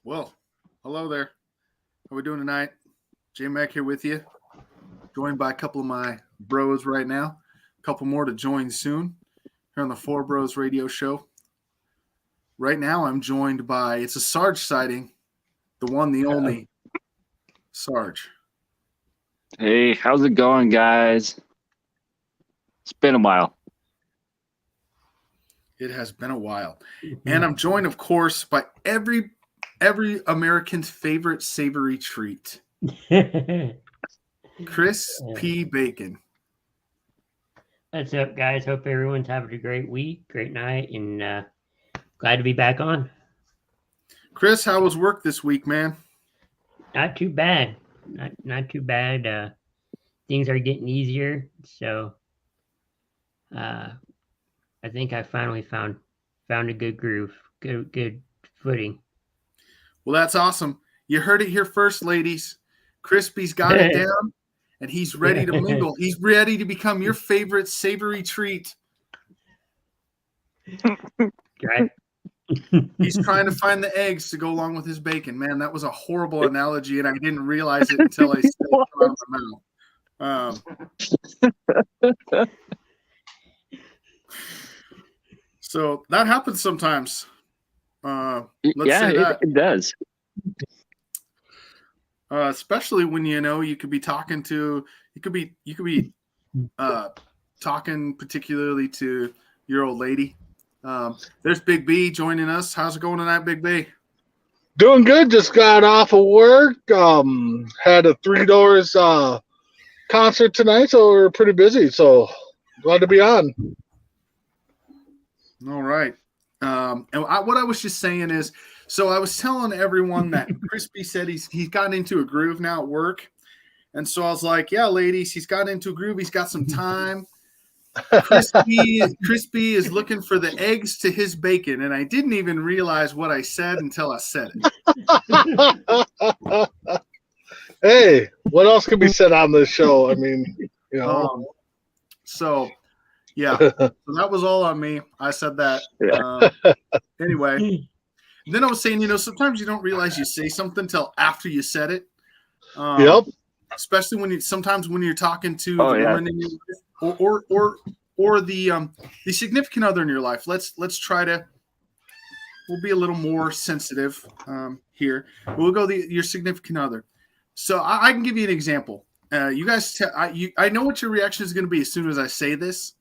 Well, hello there. How we doing tonight? J Mac here with you, joined by a couple of my bros right now. A couple more to join soon here on the Four Bros Radio Show. Right now, I'm joined by it's a Sarge sighting, the one, the only Sarge. Hey, how's it going, guys? It's been a while. It has been a while, and I'm joined, of course, by every American's favorite savory treat, Chris P. Bacon. What's up, guys? Hope everyone's having a great week, great night, and glad to be back on. Chris, how was work this week, man? Not too bad. Not too bad. Things are getting easier, so I think I finally found a good groove, good footing. Well, that's awesome. You heard it here first, ladies. Crispy's got it down, and he's ready to mingle. He's ready to become your favorite savory treat. Right? He's trying to find the eggs to go along with his bacon. Man, that was a horrible analogy, and I didn't realize it until I said it out of my mouth. So that happens sometimes. Let's say that. It does. Especially when you could be talking to talking particularly to your old lady. There's Big B joining us. How's it going tonight, Big B? Doing good. Just got off of work. Had a Three Doors concert tonight, so we're pretty busy. So glad to be on. All right. What I was just saying is, so I was telling everyone that Crispy said he's gotten into a groove now at work. And so I was like, yeah, ladies, he's got into a groove. He's got some time. Crispy is looking for the eggs to his bacon. And I didn't even realize what I said until I said it. Hey, what else can be said on this show? I mean, Yeah, so that was all on me. I said that. Anyway, then I was saying, sometimes you don't realize you say something till after you said it. Yep. Especially when you're talking to the woman in your life, or the significant other in your life. Let's try to. We'll be a little more sensitive here. We'll go your significant other. So I can give you an example. You guys, I know what your reaction is going to be as soon as I say this.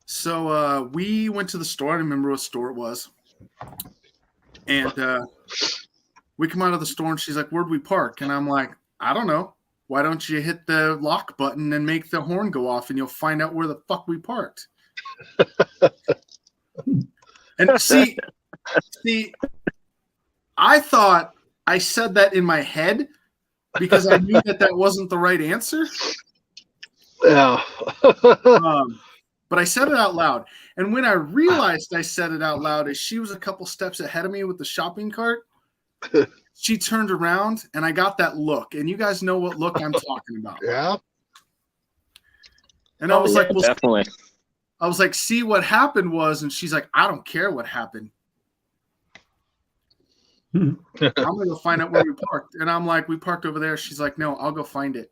So we went to the store. I don't remember what store it was. And we come out of the store and she's like, "Where'd we park?" And I'm like, "I don't know. Why don't you hit the lock button and make the horn go off and you'll find out where the fuck we parked." And see, I thought I said that in my head because I knew that wasn't the right answer. Yeah. But I said it out loud. And when I realized I said it out loud, as she was a couple steps ahead of me with the shopping cart, she turned around and I got that look. And you guys know what look I'm talking about. Yeah. And I was like, well, definitely. I was like, see, what happened was, and she's like, "I don't care what happened. I'm going to go find out where we parked." And I'm like, "We parked over there." She's like, "No, I'll go find it."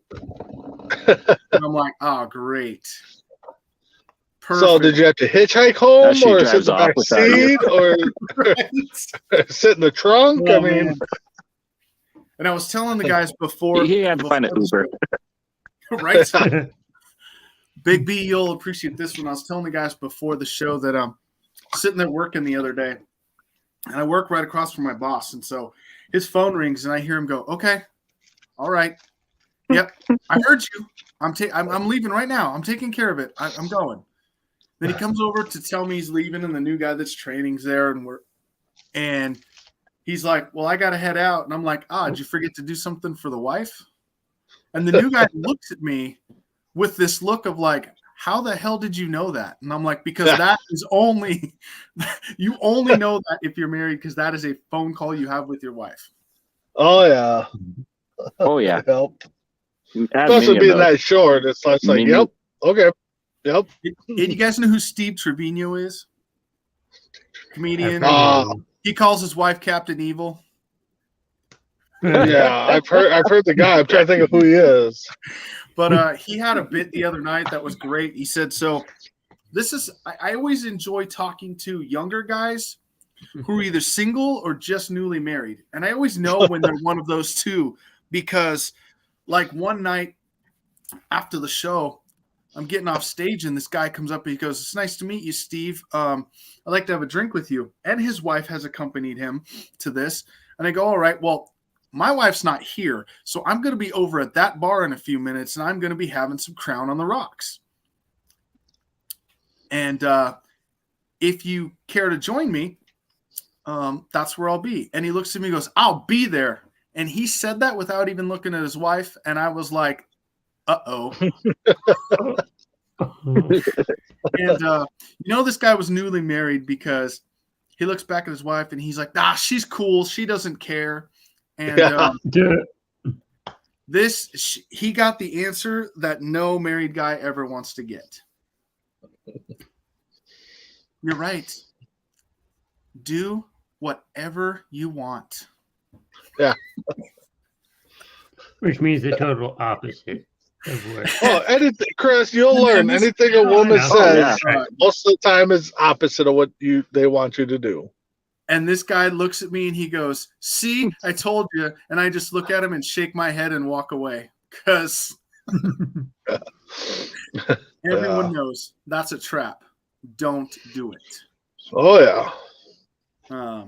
And I'm like, "Oh, great. Perfect." So did you have to hitchhike home She or sit in drives the off back without you. seat or sit in the trunk? Oh, I mean, man. And I was telling the guys before. He had to find an Uber. Right? Big B, you'll appreciate this one. I was telling the guys before the show that I'm sitting there working the other day, and I work right across from my boss. And so his phone rings, and I hear him go, "Okay, all right, yep, I heard you. I'm leaving right now. I'm taking care of it. I'm going." Then he comes over to tell me he's leaving, and the new guy that's training's there, and he's like, "Well, I got to head out." And I'm like, "Did you forget to do something for the wife?" And the new guy looks at me with this look of like, "How the hell did you know that?" And I'm like, "Because that is you only know that if you're married, because that is a phone call you have with your wife." oh yeah. Oh, yeah. Yep. Had Especially many of being those. that short, it's like, Many. yep, okay, yep. And you guys know who Steve Trevino is? comedian. I've He calls his wife Captain Evil. heard Yeah, I've heard the guy. I'm trying to think of who he is. But he had a bit the other night that was great. He said, so I always enjoy talking to younger guys who are either single or just newly married. And I always know when they're one of those two, because like one night after the show, I'm getting off stage and this guy comes up and he goes, "It's nice to meet you, Steve. I'd like to have a drink with you." And his wife has accompanied him to this. And I go, "All right, well, my wife's not here, so I'm going to be over at that bar in a few minutes, and I'm going to be having some Crown on the Rocks. And if you care to join me, that's where I'll be." And he looks at me and goes, "I'll be there." And he said that without even looking at his wife, and I was like, uh-oh. And this guy was newly married because he looks back at his wife and he's like, she's cool. She doesn't care. And he got the answer that no married guy ever wants to get. You're right. Do whatever you want. Yeah. Which means the total opposite of what. Oh, anything, Chris, you'll learn. Anything a woman says, most of the time is opposite of what they want you to do. And this guy looks at me and he goes, "See, I told you." And I just look at him and shake my head and walk away because everyone knows that's a trap. Don't do it. Oh, yeah.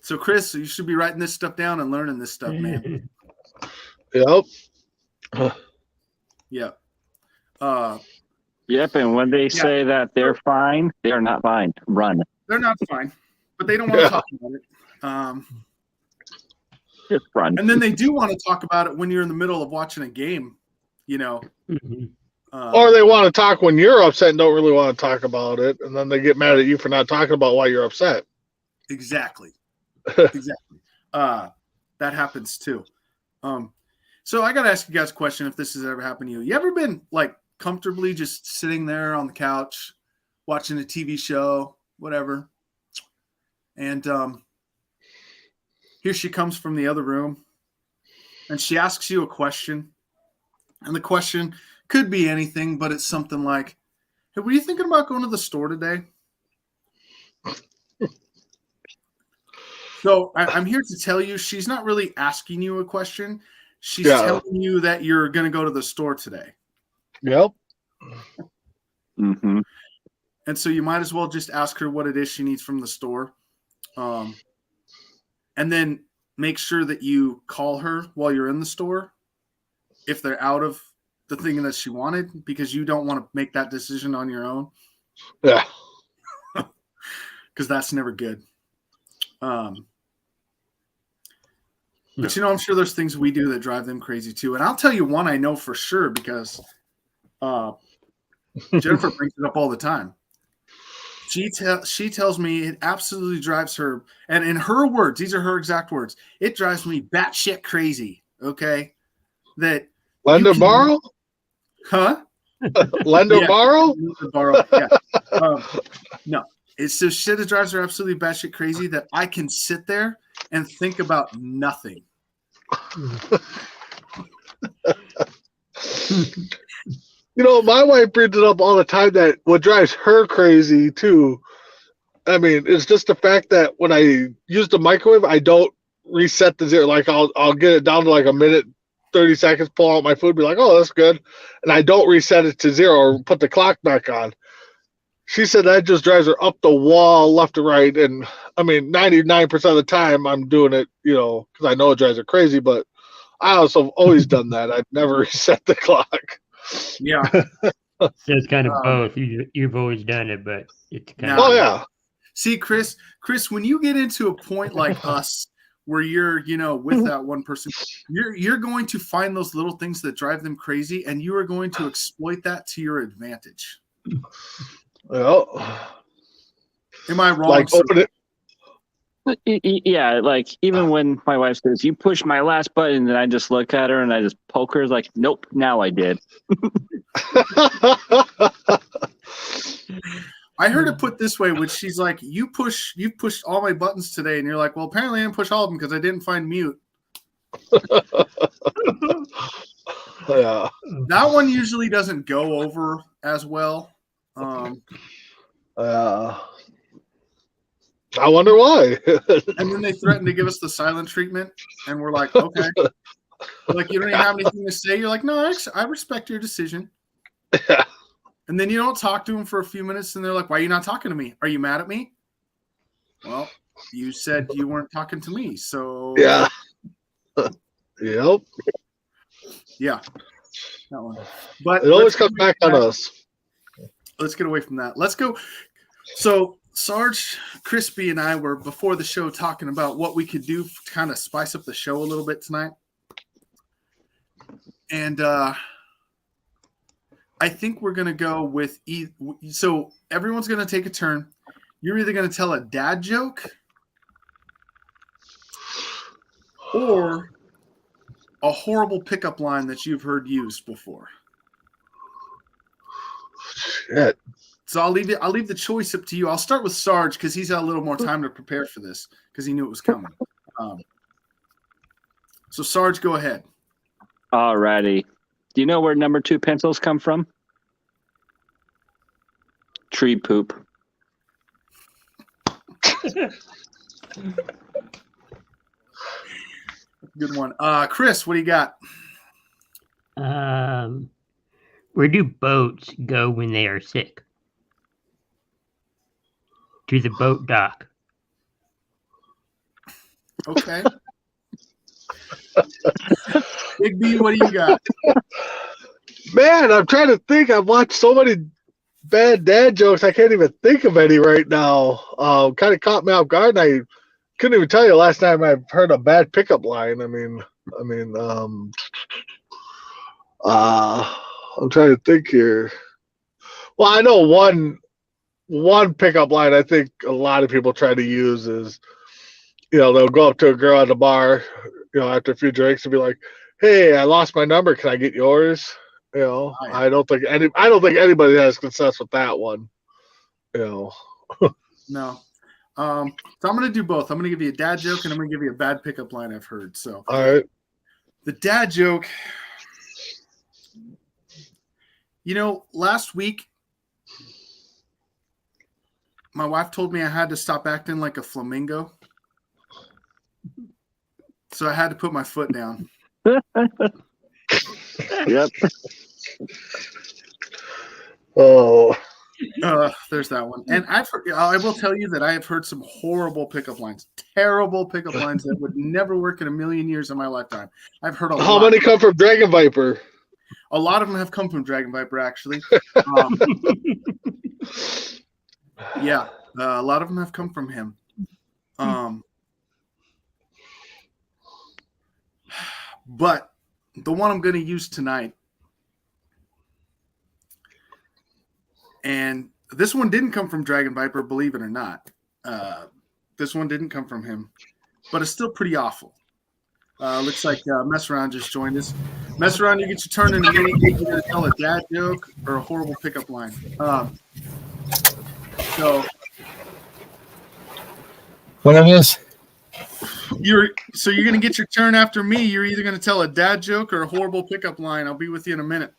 So, Chris, you should be writing this stuff down and learning this stuff, man. Yep. Yep. Yep, and when they say that they're fine, they are not fine. Run. They're not fine, but they don't want to talk about it. Just run. And then they do want to talk about it when you're in the middle of watching a game, Or they want to talk when you're upset and don't really want to talk about it, and then they get mad at you for not talking about why you're upset. Exactly. Exactly. That happens too. So I got to ask you guys a question if this has ever happened to you. You ever been like comfortably just sitting there on the couch watching a TV show, whatever, and here she comes from the other room and she asks you a question, and the question could be anything, but it's something like, "Hey, were you thinking about going to the store today?" So I'm here to tell you she's not really asking you a question. She's telling you that you're going to go to the store today. Yep. Mm-hmm. And so you might as well just ask her what it is she needs from the store. And then make sure that you call her while you're in the store if they're out of the thing that she wanted, because you don't want to make that decision on your own. Yeah. Because that's never good. But I'm sure there's things we do that drive them crazy too. And I'll tell you one I know for sure because Jennifer brings it up all the time. She tells me it absolutely drives her, and in her words, these are her exact words, "It drives me batshit crazy." Okay, that lend or borrow? Huh? Lend or borrow? Yeah. No, it's so shit. It drives her absolutely batshit crazy that I can sit there and think about nothing. My wife brings it up all the time that what drives her crazy too, I mean, it's just the fact that when I use the microwave, I don't reset the zero. Like I'll get it down to like a minute, 30 seconds, pull out my food, be like, "Oh, that's good." And I don't reset it to zero or put the clock back on. She said that just drives her up the wall left and right. And I mean, 99% of the time I'm doing it, because I know it drives her crazy, but I also have always done that. I've never reset the clock. Yeah. So it's kind of both. You've always done it, but it's kind of. Oh, yeah. See, Chris, when you get into a point like us where you're, with that one person, you're going to find those little things that drive them crazy, and you are going to exploit that to your advantage. Well, am I wrong? Like open it. Yeah, like even when my wife says, "You push my last button," then I just look at her and I just poke her. Like, "Nope, now I did." I heard it put this way, which she's like, you've pushed all my buttons today, and you're like, well, apparently I didn't push all of them because I didn't find mute. Yeah. That one usually doesn't go over as well. I wonder why. And then they threaten to give us the silent treatment, and we're like, okay. Like, you don't even have anything to say. You're like, no, I respect your decision. Yeah. And then you don't talk to them for a few minutes, and they're like, why are you not talking to me? Are you mad at me? Well, you said you weren't talking to me, so Yeah. Yep. yeah, that one. But It always let's comes back on us. Let's get away from that. Let's go. So Sarge, Crispy, and I were before the show talking about what we could do to kind of spice up the show a little bit tonight. And I think we're going to go with so everyone's going to take a turn. You're either going to tell a dad joke or a horrible pickup line that you've heard used before. Shit. So I'll leave the choice up to you. I'll start with Sarge because he's had a little more time to prepare for this because he knew it was coming. So Sarge, go ahead. Alrighty. Do you know where number 2 pencils come from? Tree poop. Good one. Chris, what do you got? Where do boats go when they are sick? To the boat dock. Okay. Big B, what do you got? Man, I'm trying to think. I've watched so many bad dad jokes. I can't even think of any right now. Kind of caught me off guard. And I couldn't even tell you last time I've heard a bad pickup line. I'm trying to think here. Well, I know one pickup line I think a lot of people try to use is, they'll go up to a girl at the bar, after a few drinks and be like, "Hey, I lost my number. Can I get yours?" I don't think anybody has success with that one. No. So I'm going to do both. I'm going to give you a dad joke and I'm going to give you a bad pickup line I've heard. So, all right. The dad joke. Last week, my wife told me I had to stop acting like a flamingo. So I had to put my foot down. Yep. Oh. There's that one. And I will tell you that I have heard some horrible pickup lines, terrible pickup lines that would never work in a million years of my lifetime. I've heard How many come from Dragon Viper? A lot of them have come from Dragon Viper, actually. Yeah, a lot of them have come from him. But the one I'm going to use tonight, and this one didn't come from Dragon Viper, believe it or not. This one didn't come from him, but it's still pretty awful. Looks like Mess Around just joined us. Mess Around, you get your turn in a minute. You're going to tell a dad joke or a horrible pickup line. So What on this? you're going to get your turn after me. You're either going to tell a dad joke or a horrible pickup line. I'll be with you in a minute.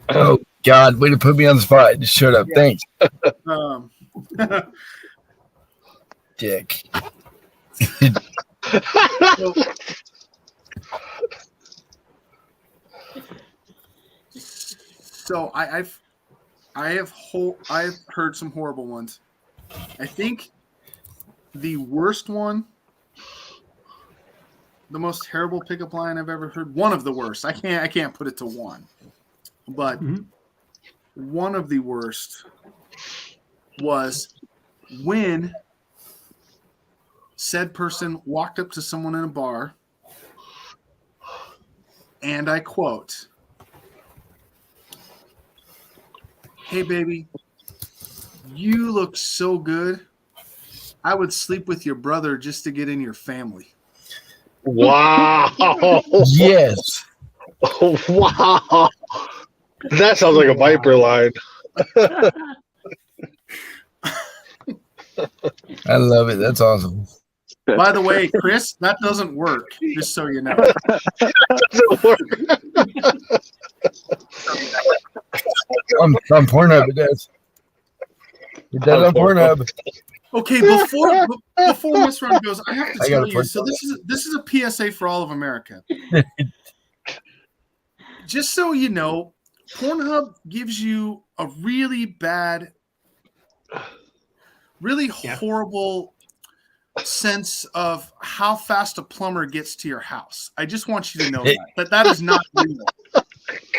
Oh God, way to put me on the spot. Just shut up. Yeah. Thanks. Dick. So I've heard some horrible ones. I think the worst one, the most terrible pickup line I've ever heard, one of the worst. I can't put it to one, but one of the worst was when said person walked up to someone in a bar and I quote, "Hey, baby, you look so good. I would sleep with your brother just to get in your family." Wow. Yes. Wow. That sounds like a Viper line. I love it. That's awesome. By the way, Chris, that doesn't work. Just so you know. Doesn't work. On Pornhub, it does. It does on Pornhub. Okay, before Miss Ron goes, I have to I tell gotta you. point So this is a PSA for all of America. Just so you know, Pornhub gives you a really bad, really horrible sense of how fast a plumber gets to your house. I just want you to know that is not real.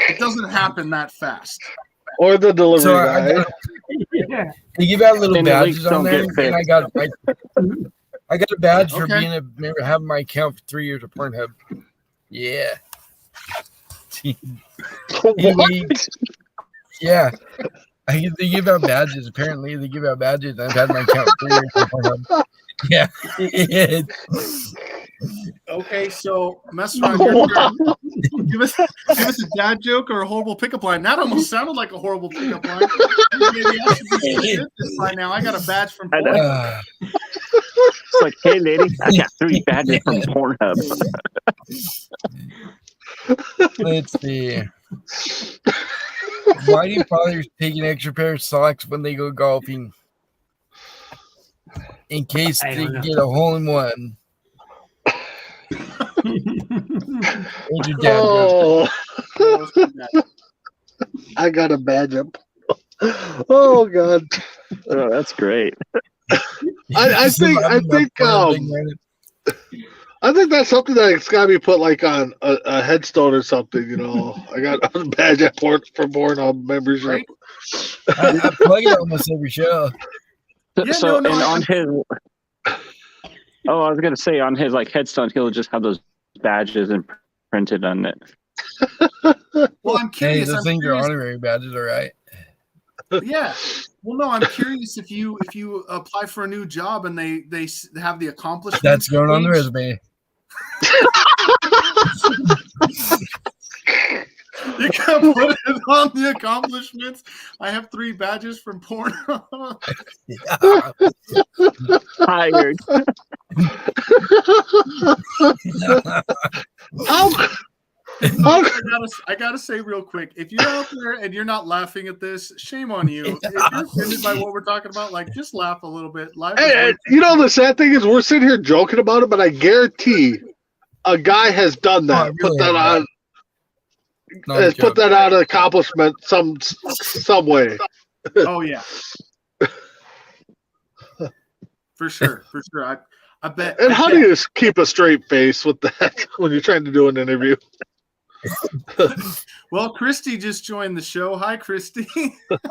It doesn't happen that fast. Or the delivery So guy. they give out little And the badges links on don't there, get fixed. and I got a badge for Okay. being having my account for 3 years of Pornhub. Yeah. What? Yeah. They give out badges. Apparently, they give out badges. I've had my account for 3 years of Pornhub. Yeah. Okay, so mess around. Your turn. Give us a dad joke or a horrible pickup line. That almost sounded like a horrible pickup line. Maybe I should be shit this by now. I got a badge from I know. Pornhub. It's like, hey, lady, I got 3 badges from Pornhub. Let's see. Why do fathers take an extra pair of socks when they go golfing? In case I they don't know. get a hole in one. There's your dad joke. Oh, I got a badge up. Oh God. Oh, that's great. I think that's something that's got to be put like on a headstone or something. You know, I got a badge at for Pornhub membership. Right? I plug it almost every show. Yeah, So, no, and I- on his, oh, I was gonna say on his like headstone, he'll just have those badges printed on it. Well, I'm Hey, curious. those I'm things are curious. honorary badges, all right. Yeah. Well, no, I'm curious if you apply for a new job and they have the accomplishments. That's going on the page. resume. You can put it on the accomplishments. I have 3 badges from Pornhub. Hired. I gotta say real quick, if you're out there and you're not laughing at this, shame on you. If you're offended by what we're talking about, like just laugh a little bit. Life is Hey, worth- you know the sad thing is we're sitting here joking about it, but I guarantee a guy has done that. Oh, I really put that have on. No, Has put that on an accomplishment some way. Oh yeah. For sure. I bet. And how do you keep a straight face with that when you're trying to do an interview? Well, Christy just joined the show. Hi, Christy.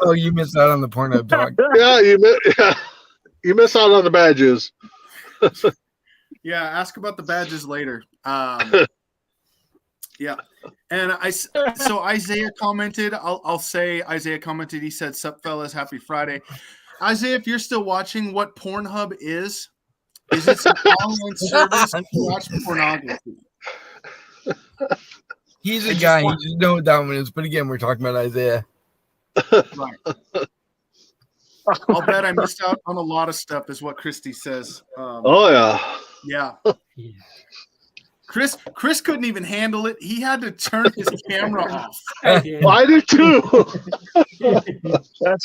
Oh, you missed out on the Pornhub talk. Yeah, you miss out on the badges. Yeah, ask about the badges later. Yeah, and so Isaiah commented. I'll say Isaiah commented. He said, "Sup, fellas, happy Friday." Isaiah, if you're still watching, what Pornhub is it's an online service to watch pornography. He's I a just guy. want- He just know what that one is. But again, we're talking about Isaiah. Right. I'll bet I missed out on a lot of stuff, is what Christy says. Oh yeah. Yeah. Chris couldn't even handle it. He had to turn his camera off. I did. Well, I did too. That's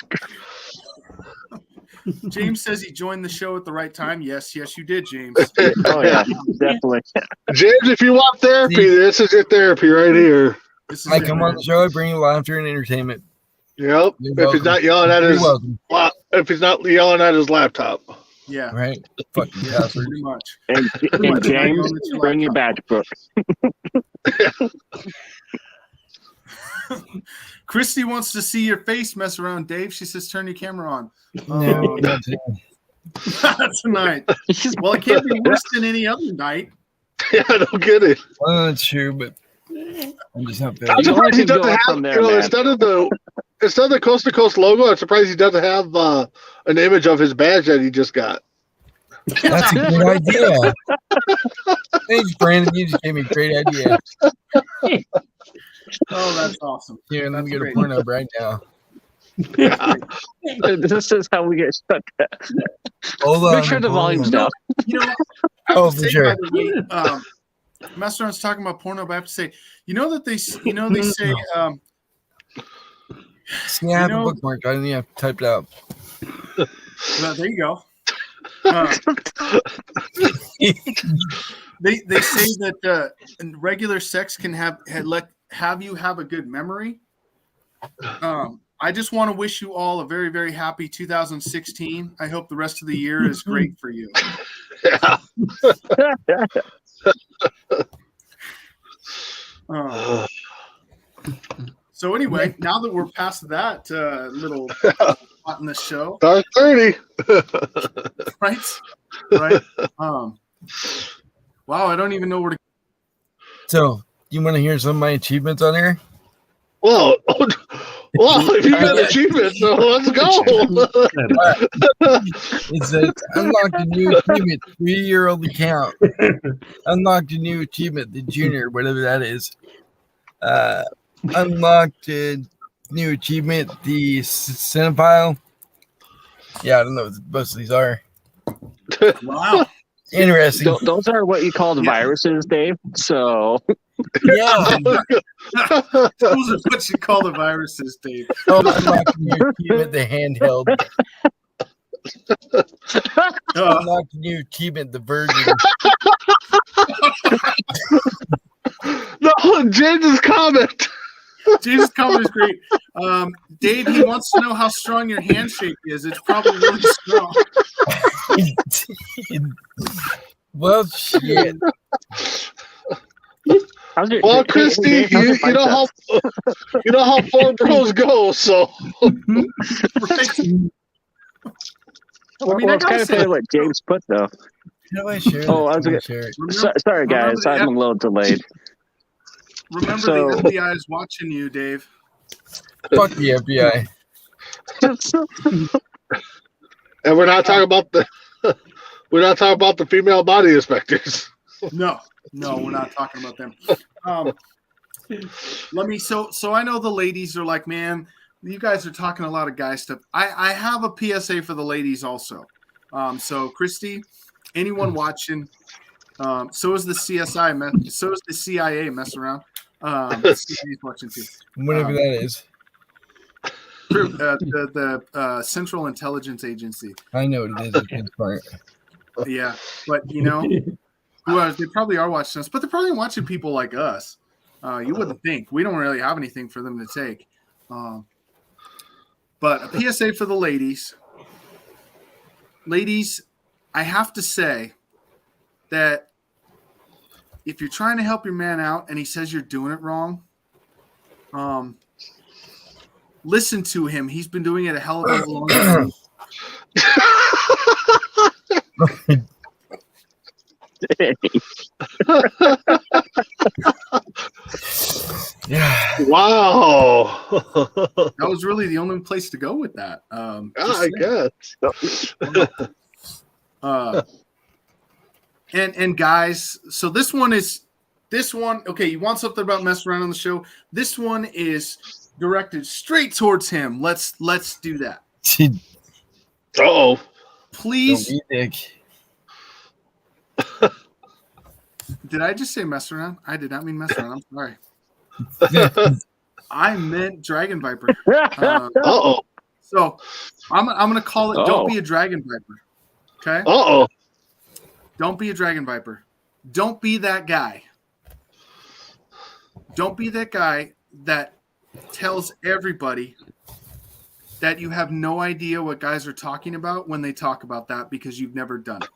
James says he joined the show at the right time. Yes, you did, James. oh yeah, definitely. James, if you want therapy, this is your therapy right here. This is I it, come on man. the show, I bring you laughter and entertainment. Yep. You're If he's welcome. not yelling at You're his welcome. if he's not yelling at his laptop. Yeah, Right? Fucking bastard. pretty much. And James, bring your badge book. Christy wants to see your face mess around, Dave. She says, turn your camera on. No, that's it. Tonight. Well, it can't be worse than any other night. Yeah, I don't get it. Well, that's true, but I'm just not I'm You there. surprised he only can go doesn't up have from there, man. instead of the Coast to Coast logo. I'm surprised he doesn't have an image of his badge that he just got. That's a good idea. Thanks, Brandon. You just gave me a great idea. Oh, that's awesome. Here, let me That's get a great. Pornhub right now. This is how we get shut down. Hold on. Make sure the hold volume's on. down. You know, I have Oh, to for say, sure. by the way, Master was talking about porno, but I have to say, you know that they say, See, I have You know- a bookmark. I didn't have to type it out. well, there you go. They say that regular sex can have you have a good memory. I just want to wish you all a very, very happy 2016. I hope the rest of the year is great for you. Yeah. So anyway, now that we're past that little spot in the show, Dark 30. right? Right. Wow, I don't even know where to. So, you want to hear some of my achievements on here? Well, if you got achievements, so let's go. It says, unlocked a new achievement, 3-year-old account. Unlocked a new achievement, the junior, whatever that is. Unlocked a new achievement, the cinephile. Yeah, I don't know what most of these are. Wow. Interesting. Those are what you call the viruses, Dave. So Yeah. Those are what you call the viruses, Dave. Oh, unlocked a new achievement, the handheld. Unlocked a new achievement, the virgin. No, James's comment. Jesus' comment is great. Dave, he wants to know how strong your handshake is. It's probably really strong. Well, shit. Well, Christy, you know how phone pros go, so Right? Well, mean, I it's gotta kind of say- funny what James put though. How do I share Oh, I this? was How do I gonna- share it? Sorry, guys, remember I'm a little delayed. Remember So- the FBI is watching you, Dave. Fuck the FBI. and we're not talking about the female body inspectors. No, we're not talking about them. Let me. So I know the ladies are like, man, you guys are talking a lot of guy stuff. I have a PSA for the ladies also. So Christy, anyone watching? So is the CSI. So is the CIA mess around. CIA's watching too. Whatever that is. The Central Intelligence Agency. I know what it is at this part. Yeah, but you know, who else? They probably are watching us, but they're probably watching people like us. You wouldn't think. We don't really have anything for them to take. But a PSA for the ladies. Ladies, I have to say that if you're trying to help your man out and he says you're doing it wrong, listen to him. He's been doing it a hell of a long time. Yeah. Wow. That was really the only place to go with that. I guess. And guys, so this one. Okay, you want something about messing around on the show? This one is directed straight towards him. Let's do that. Uh-oh. Please. Don't be a dick. Did I just say mess around? I did not mean mess around. I'm sorry. I meant Dragon Viper. Uh-oh. So I'm gonna call it. Don't Oh. be a Dragon Viper. Okay. Uh-oh. Don't be a Dragon Viper. Don't be that guy. Don't be that guy that tells everybody that you have no idea what guys are talking about when they talk about that because you've never done it.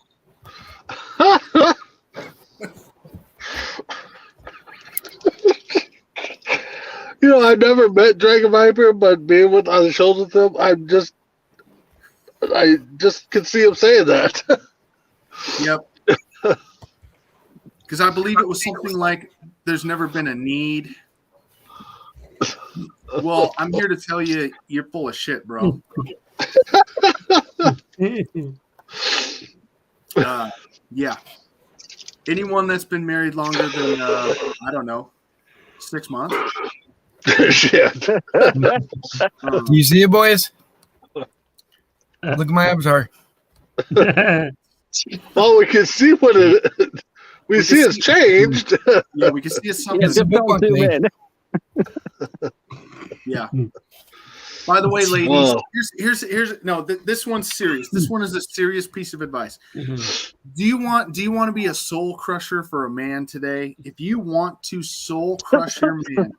You know, I've never met Dragon Viper, but being on the shows with him, I just can see him saying that. Yep. Because I believe it was something like there's never been a need. Well, I'm here to tell you, you're full of shit, bro. Yeah. Anyone that's been married longer than, I don't know, 6 months? Shit. Do you see it, boys? Look at my avatar. Well, we can see what it. We see it's changed. Yeah, we can see it's something. It's a bit Don't zoom funky. in. Yeah. By the way, ladies, Whoa. here's no. This one's serious. This one is a serious piece of advice. Mhm. Do you want to be a soul crusher for a man today? If you want to soul crush your man,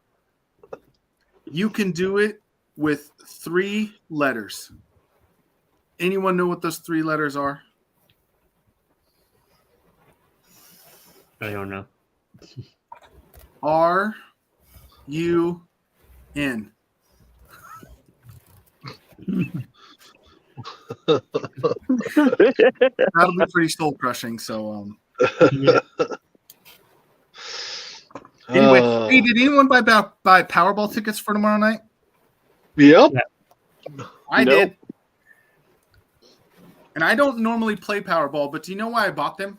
you can do it with 3 letters. Anyone know what those 3 letters are? I don't know. R-U-N. That'll be pretty soul crushing. So, Yeah. anyway, Uh, hey, did anyone buy Powerball tickets for tomorrow night? Yep. I Nope. did. And I don't normally play Powerball, but do you know why I bought them?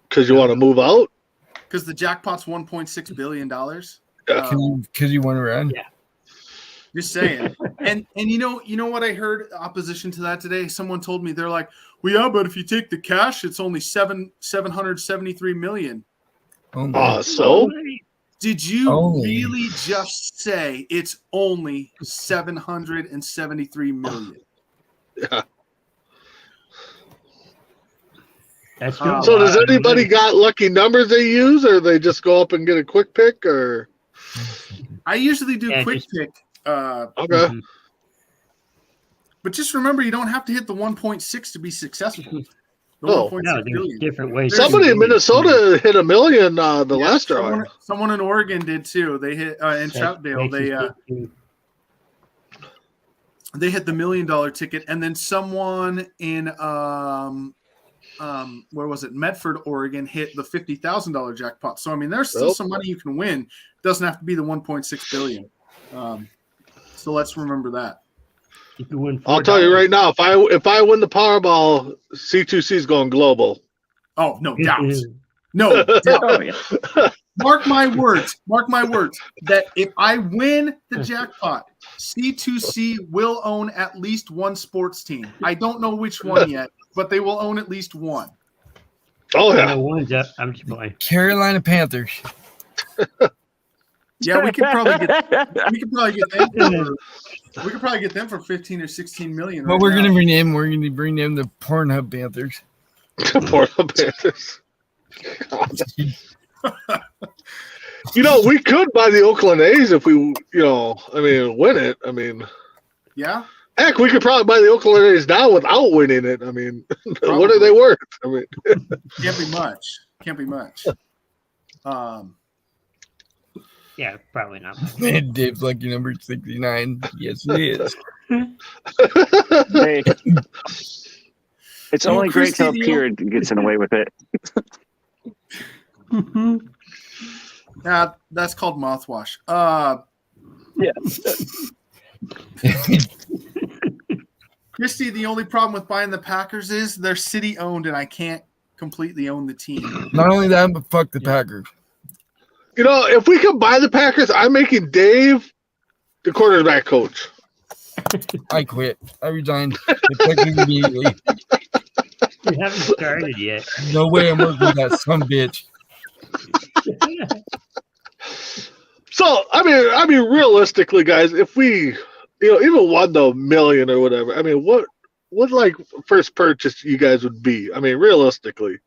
Because you want to move out. Because the jackpot's $1.6 billion. Because you want to run. Yeah. Just saying. And you know what I heard opposition to that today? Someone told me, they're like, well, yeah, but if you take the cash, it's only 773 million. Oh my. So Did you Only. really just say it's only 773 million? That's good. So does anybody got lucky numbers they use, or they just go up and get a quick pick, or I usually do Yeah, quick just- pick. okay? Mhm. But just remember, you don't have to hit the 1.6 to be successful. The Oh. 1.6 No, there's billion. different ways. to Somebody do in it. Minnesota hit $1 million the Yeah, last drawing. someone in Oregon did too. They hit in That's Troutdale. They hit the $1 million ticket, and then someone in where was it? Medford, Oregon, hit the $50,000 jackpot. So I mean, there's still Nope. some money you can win. It doesn't have to be the 1.6 billion. So let's remember that. You can win I'll tell you right now, if I win the Powerball, C2C is going global. Oh, no doubt. No doubt. Oh, yeah. Mark my words. Mark my words. That if I win the jackpot, C2C will own at least one sports team. I don't know which one yet, but they will own at least one. Oh yeah. No one's up. I'm just playing. Carolina Panthers. Yeah, we could probably get them. We could probably get them for 15 or 16 million. But right we're now. gonna rename the Pornhub Panthers. Poor Panthers. You know, we could buy the Oakland A's if we, win it. I mean, Yeah. heck, we could probably buy the Oakland A's now without winning it. I mean, what are they worth? I mean, Can't be much. Can't be much. Yeah, probably not. Dave's lucky number 69. Yes, it is. Hey. It's Well, only great till Christy, Pierre gets in away with it. Yeah, that's called mouthwash. Yeah. Christy, the only problem with buying the Packers is they're city owned, and I can't completely own the team. Not only that, but fuck the Packers. if we could buy the Packers, I'm making Dave the quarterback coach. I quit. I resigned. Effective immediately. You haven't started yet. No way I'm working with that some bitch. So I mean, realistically, guys, if we, even won the $1 million or whatever, I mean, what like first purchase you guys would be? I mean, realistically.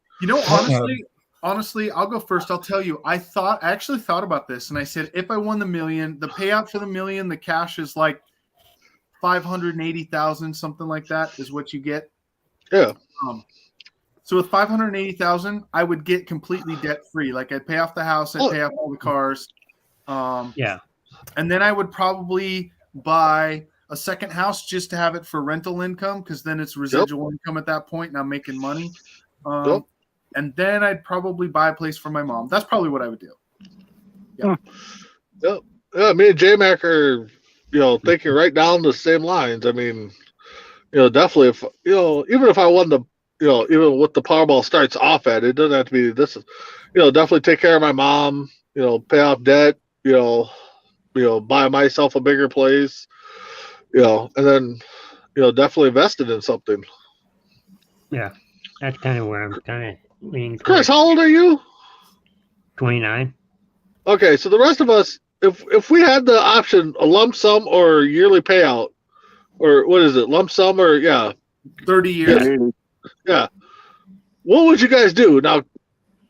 Honestly, I'll go first. I'll tell you. I actually thought about this, and I said, if I won the $1 million, the payout for the $1 million, the cash is like 580,000, something like that, is what you get. Yeah. So with 580,000, I would get completely debt free. Like I'd pay off the house, I'd pay off all the cars. Yeah. And then I would probably buy a second house just to have it for rental income, because then it's residual income at that point, and I'm making money. And then I'd probably buy a place for my mom. That's probably what I would do. Yeah, me and J-Mac are, thinking right down the same lines. I mean, definitely if, even if I won the, even what the Powerball starts off at, it doesn't have to be this, definitely take care of my mom, pay off debt, buy myself a bigger place, and then, definitely invested in something. Yeah, that's kind of where I'm kind of leaning Chris, towards. how old are you? 29. Okay, so the rest of us, if we had the option, a lump sum or yearly payout, or what is it, lump sum or 30 years. yeah, what would you guys do? Now,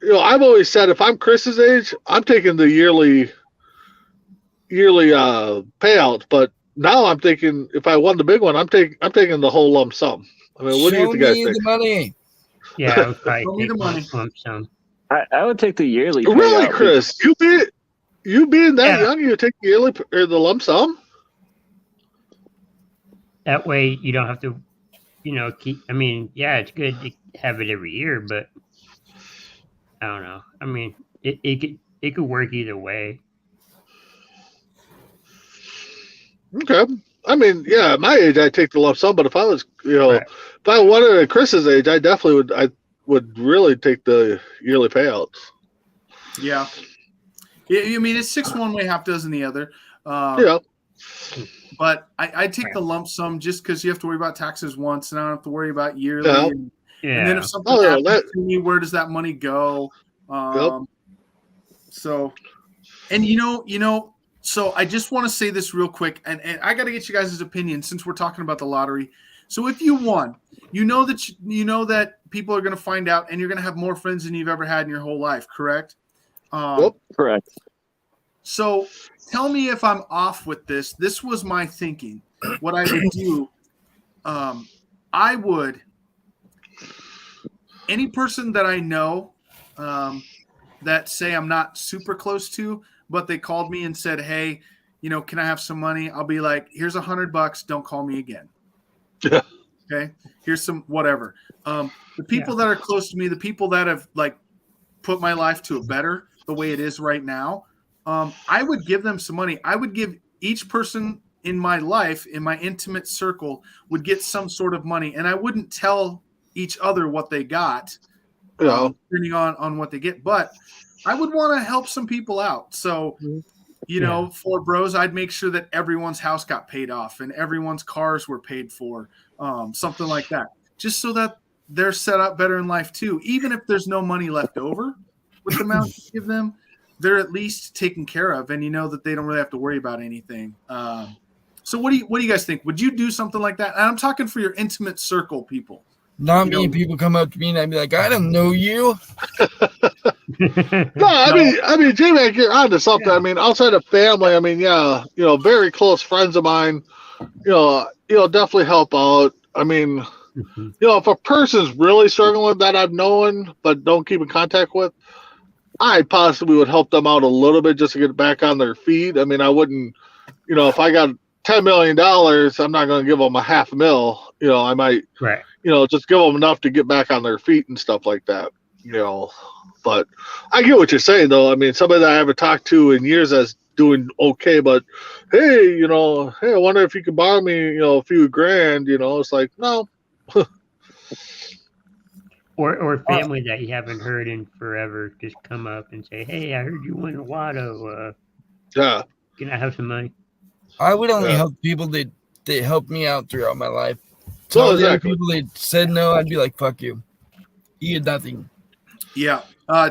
I've always said if I'm Chris's age, I'm taking the yearly payout, but now I'm thinking if I won the big one, I'm taking the whole lump sum. I mean, what do you guys think? The money. Yeah, I would Show probably me the take money. lump sum. I would take the yearly. Really, payout. Chris? You being that Yeah. young, you take the yearly or the lump sum? That way you don't have to, keep. I mean, yeah, it's good to have it every year, but I don't know. I mean, it could work either way. Okay. I mean, at my age, I'd take the lump sum, but if I was, Right. if I wanted at Chris's age, I definitely would. I would really take the yearly payouts. Yeah. I mean, it's 6 one way, half dozen the other. Yeah. But I take the lump sum just because you have to worry about taxes once, and I don't have to worry about yearly. Yeah. And Yeah. then if something Oh, yeah, happens to me, where does that money go? So, and so I just want to say this real quick, and I got to get you guys' opinion since we're talking about the lottery. So if you won, that people are going to find out, and you're going to have more friends than you've ever had in your whole life, correct? Yep. Correct. So tell me if I'm off with this. This was my thinking. What I would do, I would, any person that I know that say I'm not super close to, but they called me and said, hey, can I have some money? I'll be like, here's $100. Don't call me again. Yeah. Okay. Here's some whatever. The people that are close to me, the people that have put my life to a better the way it is right now, I would give them some money. I would give each person in my life, in my intimate circle, would get some sort of money, and I wouldn't tell each other what they got, depending on what they get. But I would want to help some people out. So, for bros, I'd make sure that everyone's house got paid off and everyone's cars were paid for, something like that, just so that they're set up better in life too. Even if there's no money left over with the amount you give them, they're at least taken care of, and that they don't really have to worry about anything. So what do you guys think? Would you do something like that? And I'm talking for your intimate circle people. Not many people come up to me and I'd be like, I don't know you. No, I mean, J-Mac, you're onto something. Yeah. I mean, outside of family, I mean, very close friends of mine, definitely help out. I mean, if a person's really struggling that I've known but don't keep in contact with, I possibly would help them out a little bit just to get back on their feet. I mean, I wouldn't, if I got $10 million, I'm not going to give them a $500,000. I might, just give them enough to get back on their feet and stuff like that. But I get what you're saying, though. I mean, somebody that I haven't talked to in years that's doing okay, but hey, I wonder if you could borrow me, a few grand. It's like, no. Or family that you haven't heard in forever just come up and say, hey, I heard you won the lotto. Yeah. Can I have some money? I would only help people that helped me out throughout my life. So Well, the other exactly. people that said no, I'd be like, fuck you. You get nothing. Yeah.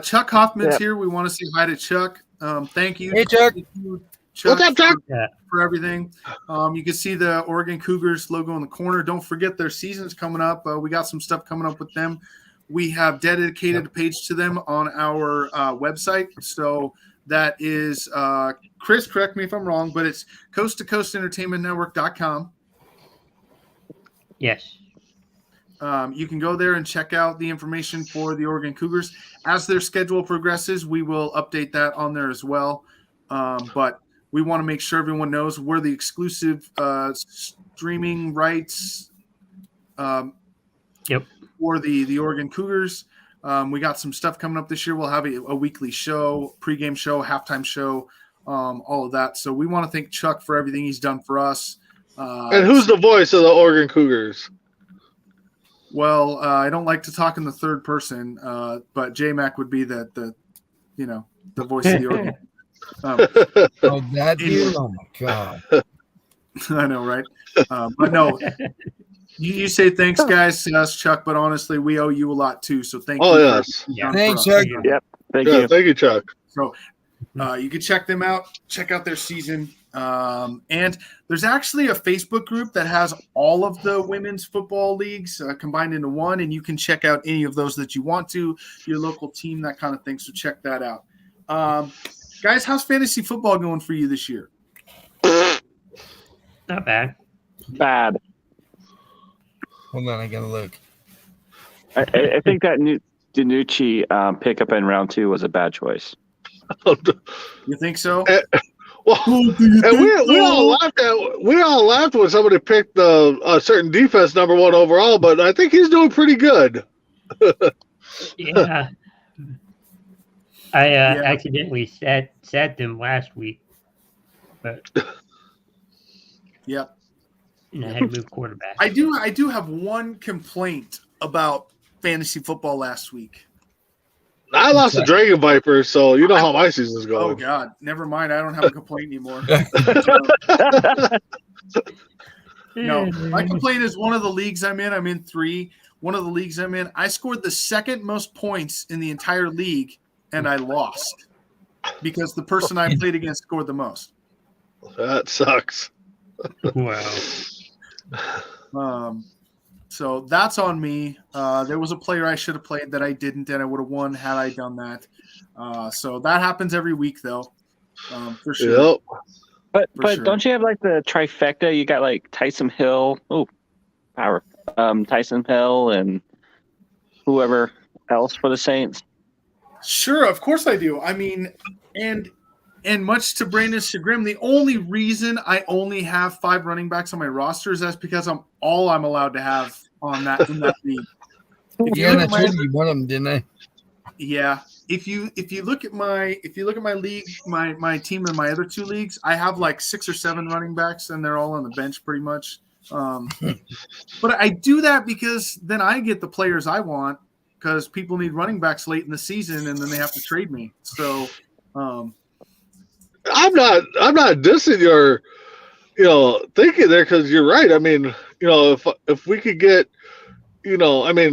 Chuck Hoffman's here. We want to say hi to Chuck. Thank you. Hey, Chuck. Thank you, Chuck. What's up, Chuck? For everything. You can see the Oregon Cougars logo in the corner. Don't forget their season's coming up. We got some stuff coming up with them. We have dedicated a page to them on our website. So that is, Chris, correct me if I'm wrong, but it's coasttocoastentertainmentnetwork.com. Yes. You can go there and check out the information for the Oregon Cougars. As their schedule progresses, we will update that on there as well. But we want to make sure everyone knows we're the exclusive streaming rights for the Oregon Cougars. We got some stuff coming up this year. We'll have a weekly show, pregame show, halftime show, all of that. So we want to thank Chuck for everything he's done for us. And who's the voice of the Oregon Cougars? Well, I don't like to talk in the third person, but J-Mac would be the voice of the Oregon Oh, that dude! Oh my god! I know, right? But no, you say thanks, guys, to us, Chuck. But honestly, we owe you a lot too. So thank you. Oh, yes. For Thanks, us. Chuck. Yep. Thank Yeah, you. thank you, Chuck. So you can check them out. Check out their season. And there's actually a Facebook group that has all of the women's football leagues combined into one, and you can check out any of those that you want to, your local team, that kind of thing. So check that out. Guys, how's fantasy football going for you this year? Not bad. Bad. Hold on, I gotta look. I think that DiNucci pickup in round 2 was a bad choice. You think so? Well, and we all laughed when somebody picked a certain defense number 1 overall, but I think he's doing pretty good. Yeah. I accidentally sat them last week, but Yep. and I had to move quarterback. I do have one complaint about fantasy football last week. I lost the Dragon Viper, so you know how my season's Oh going. God, never mind. I don't have a complaint anymore. No, my complaint is one of the leagues I'm in. I'm in 3. One of the leagues I'm in, I scored the second most points in the entire league, and I lost because the person I played against scored the most. That sucks. Wow. So that's on me. There was a player I should have played that I didn't, and I would have won had I done that. So that happens every week, though, for sure. Yep. But sure. don't you have like the trifecta? You got like Tyson Hill. Oh, power. Tyson Hill and whoever else for the Saints. Sure, of course I do. I mean, and much to Brandon's chagrin, the only reason I only have 5 running backs on my roster is that's because I'm allowed to have on that in that league. If you Yeah, look and at I my- told you one of them, didn't I? Yeah. If you look at my league, my team in my other 2 leagues, I have like 6 or 7 running backs, and they're all on the bench pretty much. But I do that because then I get the players I want because people need running backs late in the season, and then they have to trade me. So, I'm not dissing your thinking there, because you're right. I mean, if we could get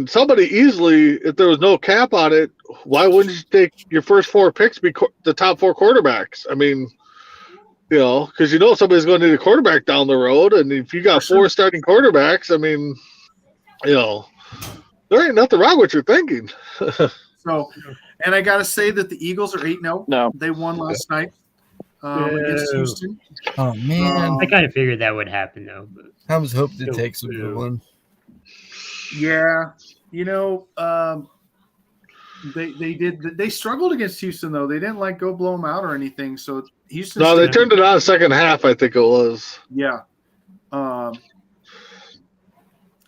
somebody easily, if there was no cap on it, why wouldn't you take your first 4 picks be the top 4 quarterbacks? I mean, because somebody's going to need a quarterback down the road, and if you got 4 starting quarterbacks, I mean, there ain't nothing wrong with your thinking. So, and I got to say that the Eagles are 8-0. No. They won last night against Boo. Houston. Oh man, I kind of figured that would happen though. But I was hoping to take some good one. Yeah, they struggled against Houston though. They didn't go blow them out or anything. So Houston. No, they turned it on second half, I think it was. Yeah.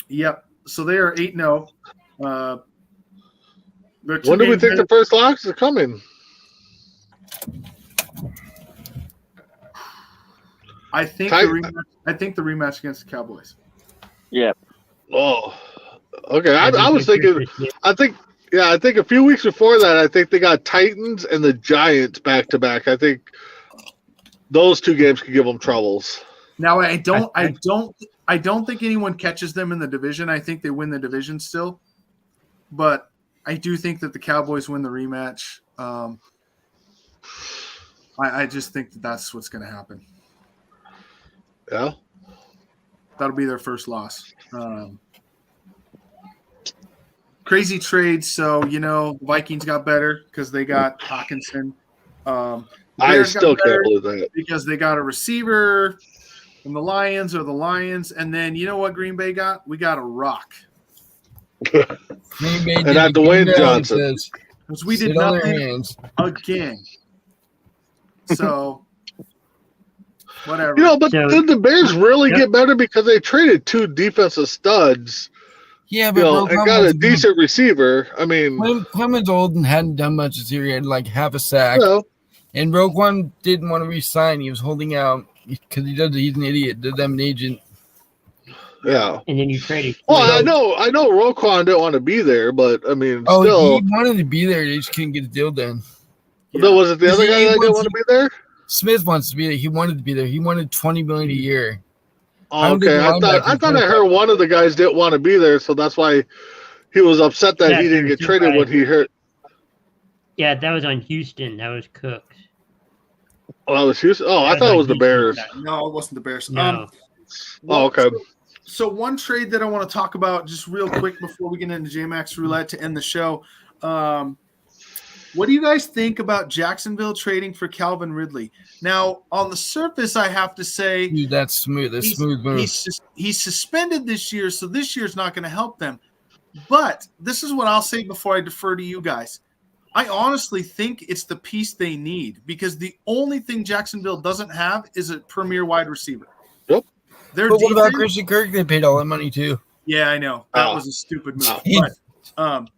Yep. So they are 8-0. When do we think the first locks are coming? I think the rematch against the Cowboys. Yeah. Oh, okay. I was thinking. I think a few weeks before that, I think they got Titans and the Giants back to back. I think those 2 games could give them troubles. Now I don't think anyone catches them in the division. I think they win the division still, but I do think that the Cowboys win the rematch. I just think that's what's going to happen. Yeah. That'll be their first loss. Crazy trades. So, Vikings got better because they got Hawkinson. I still can't believe that. Because they got a receiver from the Lions or the Lions. And then, you know what Green Bay got? We got a rock. Green Bay And did not it Dwayne again, Johnson. it says, Because we did sit on their nothing hands. again. So, whatever. But So- did the Bears really Yep. get better because they traded 2 defensive studs, Yeah, but and got a decent receiver? I mean, Clemens old and hadn't done much this year. He had like half a sack. And Roquan didn't want to resign. He was holding out because he's an idiot. Did them an agent. yeah. And then you traded. Well, I know Roquan didn't want to be there, but I mean, Oh, still, he wanted to be there. They just couldn't get the deal done. No, was it the other guy that didn't want to be there? Smith wants to be there. He wanted to be there. He wanted $20 million a year. Oh, okay, I thought I heard one of the guys didn't want to be there, so that's why he was upset that he didn't get traded when he hurt. Yeah, that was on Houston. That was Cooks. Oh, that was Houston. Oh, I thought it was the Bears. No, it wasn't the Bears. No. Okay. So one trade that I want to talk about just real quick before we get into JMax Roulette to end the show. What do you guys think about Jacksonville trading for Calvin Ridley? Now, on the surface, I have to say, Dude, that's smooth. That's smooth move. He's suspended this year, so this year's not going to help them. But this is what I'll say before I defer to you guys. I honestly think it's the piece they need because the only thing Jacksonville doesn't have is a premier wide receiver. Yep. But what about Christian Kirk? They paid all that money too. Yeah, I know. That was a stupid move. But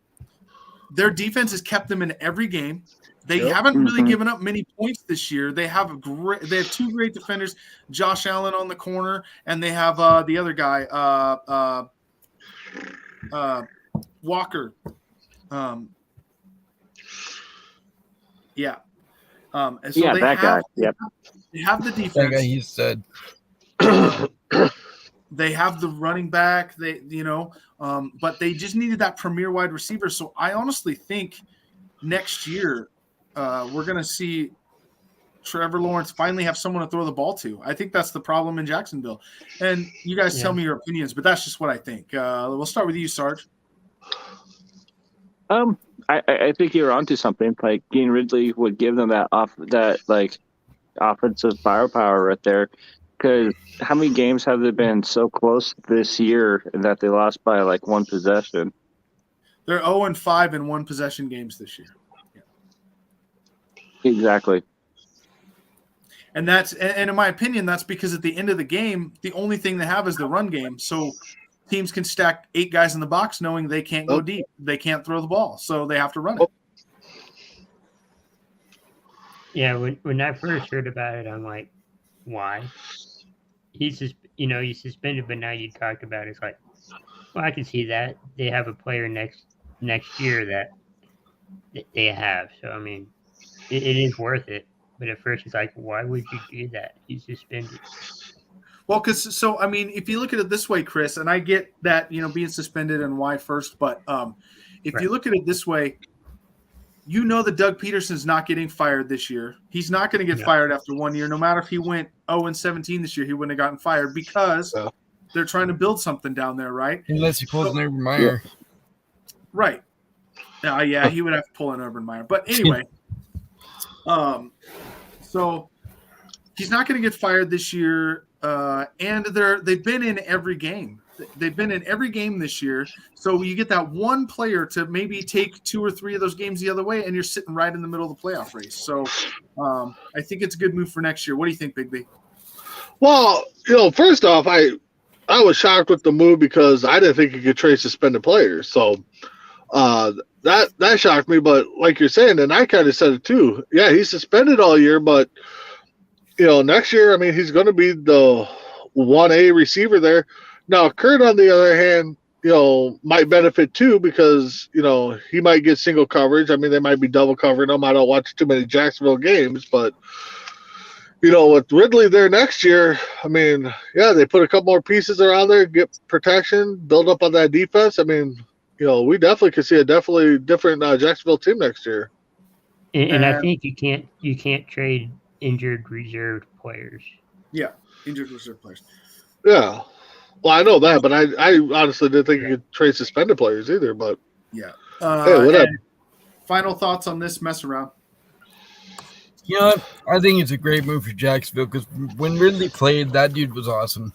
their defense has kept them in every game. They haven't really given up many points this year. They have two great defenders, Josh Allen on the corner, and they have the other guy, Walker. And so guy. Yep. They have the defense. That guy, he said. They have the running back. But they just needed that premier wide receiver. So I honestly think next year we're going to see Trevor Lawrence finally have someone to throw the ball to. I think that's the problem in Jacksonville. And you guys tell me your opinions, but that's just what I think. We'll start with you, Sarge. I think you're onto something. Like Dean Ridley would give them that offensive firepower right there. Because how many games have they been so close this year that they lost by like one possession? They're 0-5 in one possession games this year. Yeah. Exactly. And in my opinion, that's because at the end of the game, the only thing they have is the run game. So teams can stack 8 guys in the box knowing they can't go deep. They can't throw the ball. So they have to run it. Yeah, when I first heard about it, I'm like, why? He's suspended, but now you talked about it. It's like, well, I can see that. They have a player next year that they have. So, I mean, it is worth it. But at first it's like, why would you do that? He's suspended. Well, if you look at it this way, Chris, and I get that, being suspended and why first, but if you look at it this way, that Doug Peterson's not getting fired this year. He's not going to get fired after 1 year. No matter if he went 0-17 this year, he wouldn't have gotten fired because they're trying to build something down there, right? Unless he pulls an Urban Meyer. Right. He would have to pull an Urban Meyer. But anyway, so he's not going to get fired this year. And they've been in every game. They've been in every game this year. So you get that one player to maybe take 2 or 3 of those games the other way, and you're sitting right in the middle of the playoff race. So I think it's a good move for next year. What do you think, Big B? Well, first off, I was shocked with the move because I didn't think you could trade suspended players. So that shocked me. But like you're saying, and I kind of said it too. Yeah, he's suspended all year, but next year, he's going to be the 1A receiver there. Now, Kurt, on the other hand, might benefit too because, he might get single coverage. They might be double covering him. I don't watch too many Jacksonville games, but, with Ridley there next year, they put a couple more pieces around there, get protection, build up on that defense. We definitely could see a definitely different Jacksonville team next year. And I think you can't trade injured reserve players. Yeah, injured reserve players. Yeah. Well, I know that, but I honestly didn't think you could trade suspended players either. But yeah. Hey, whatever. Final thoughts on this mess around? You know what? I think it's a great move for Jacksonville because when Ridley played, that dude was awesome.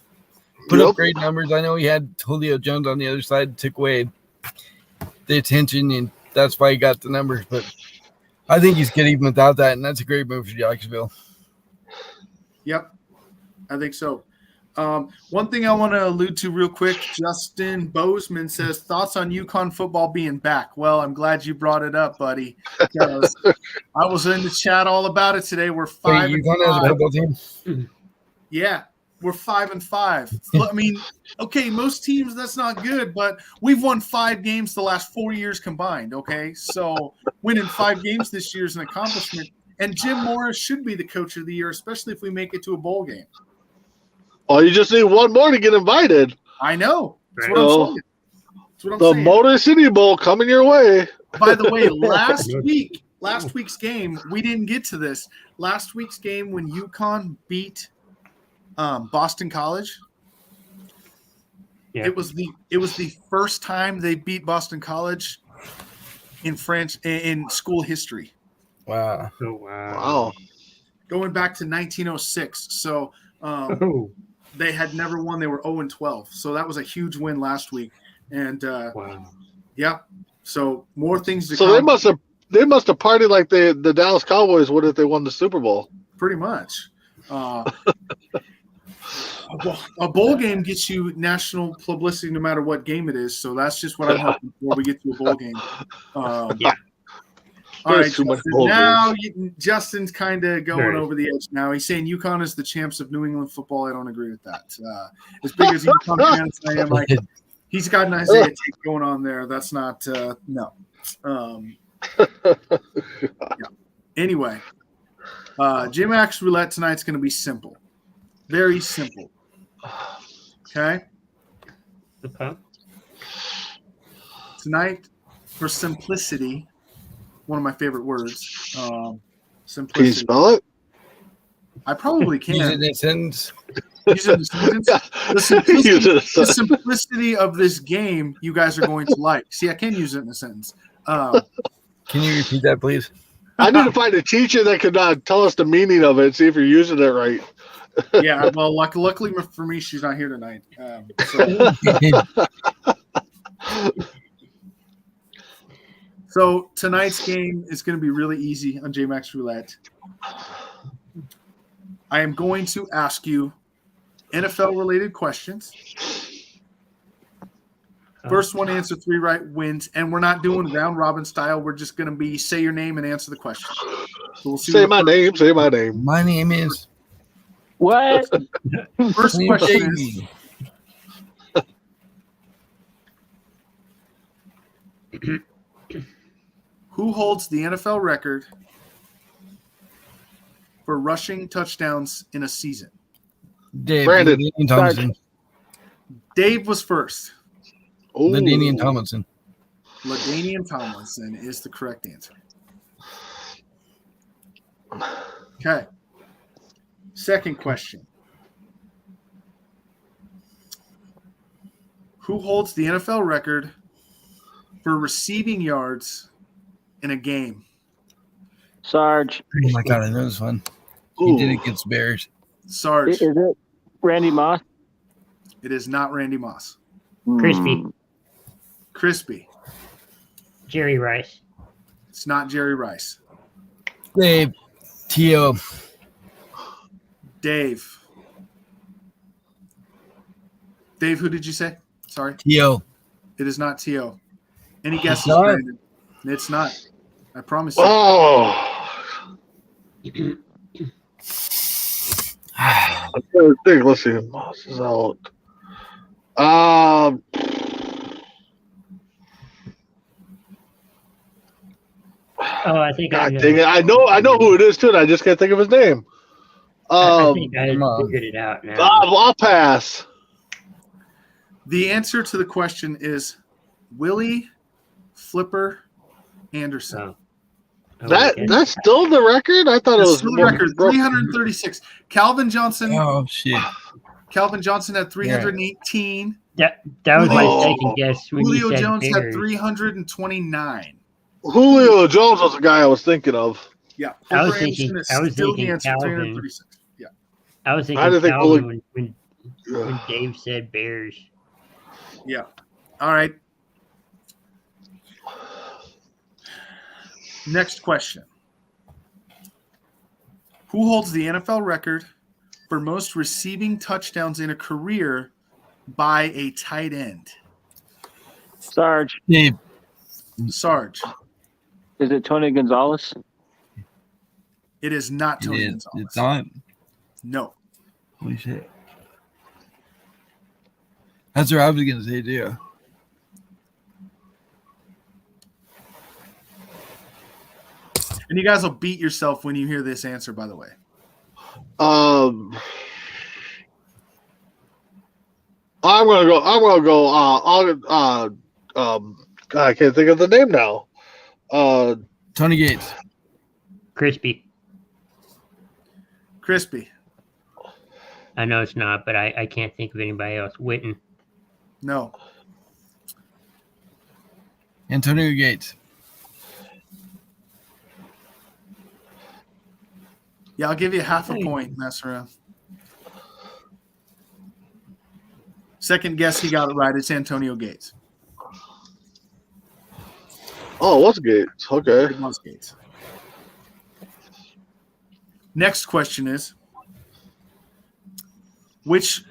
Put up great numbers. I know he had Julio Jones on the other side, took away the attention, and that's why he got the numbers. But I think he's good even without that, and that's a great move for Jacksonville. Yep, I think so. One thing I want to allude to real quick, Justin Bozeman says, thoughts on UConn football being back? Well, I'm glad you brought it up, buddy. Because I was in the chat all about it today. We're 5-5. UConn has a football team? Yeah. We're 5-5. I mean, okay, most teams that's not good, but we've won 5 games the last 4 years combined. Okay, so winning 5 games this year is an accomplishment. And Jim Morris should be the coach of the year, especially if we make it to a bowl game. Oh, you just need one more to get invited. I know. That's Right. what I'm So, saying. That's what I'm the saying. Motor City Bowl coming your way. By the way, last week's game, we didn't get to this. Last week's game when UConn beat Boston College, Yeah. it was the first time they beat Boston College in school history, Wow. Oh, wow. Wow. going back to 1906. So Oh, they had never won. They were 0-12. So that was a huge win last week. And wow. yeah, so more things to So come. they must have partied like the Dallas Cowboys would if they won the Super Bowl. Pretty much. A bowl game gets you national publicity no matter what game it is. So that's just what I'm hoping for. We get to a bowl game. Yeah. All right, There's too much Justin, bowl now Justin's kind of going Right. over the edge now. He's saying UConn is the champs of New England football. I don't agree with that. As big as UConn fans I am, like, he's got an Isaiah Tate going on there. That's not no. Yeah. Anyway, J-Max Roulette tonight's going to be simple, very simple. Okay, Okay. tonight for simplicity, one of my favorite words. Can you Simplicity. spell it? I probably Use it can. in a sentence. Use it in a sentence. Yeah. The simplicity, Use it. the simplicity of this game, you guys are going to like. See, I can use it in a sentence. Can you repeat that, please? I need to find a teacher that could tell us the meaning of it, see if you're using it right. Yeah, well, luckily for me, she's not here tonight. So tonight's game is going to be really easy on JMax Roulette. I am going to ask you NFL-related questions. First one to answer 3 right wins, and we're not doing round robin style. We're just going to be say your name and answer the question. So we'll see. Say my name. Say my name. My name is What? First Slim question is, Shady. who holds the NFL record for rushing touchdowns in a season? Dave Brandon. LaDainian Tomlinson. Dave was first. Ooh. LaDainian Tomlinson. LaDainian Tomlinson is the correct answer. Okay. Second question. Who holds the NFL record for receiving yards in a game? Sarge. Oh my god, I know this one. He Ooh. did it against Bears. Sarge. Is it Randy Moss? It is not Randy Moss. Crispy. Hmm. Crispy. Jerry Rice. It's not Jerry Rice. Dave. T.O. Dave. Dave, who did you say? Sorry. T.O. It is not T.O. Any guesses, not? Brandon? It's not. I promise you. Oh. I'm trying to think. Let's see. Moss is out. Oh, I think God I dang it. I know who it is too, and I just can't think of his name. I think I come on. figured it out now. I'll pass. The answer to the question is Willie Flipper Anderson. Oh. Oh, okay. That's still the record? I thought it That's was still the more record, broken. 336. Calvin Johnson Oh shit. had 318. That was my Oh. second guess when Julio you said Jones had Bears. 329. Julio Jones was the guy I was thinking of. Yeah, I was Flipper thinking- Anderson is I was still the thinking answer, Calvin. 336. Yeah. I was I thinking didn't think Calvin when Dave said Bears. Yeah. All right. Next question. Who holds the NFL record for most receiving touchdowns in a career by a tight end? Sarge. Dave. Sarge. Is it Tony Gonzalez? It is not Tony Gonzalez. It's not. No. Holy shit. That's what I was going to say, too. And you guys will beat yourself when you hear this answer, by the way. I'm gonna go. I can't think of the name now. Tony Gates. Crispy. Crispy. I know it's not, but I can't think of anybody else. Witten. No. Antonio Gates. Yeah, I'll give you half a point. Mess around. Second guess, he got it right. It's Antonio Gates. Oh, what's Gates? Okay. It was Gates. Next question is, which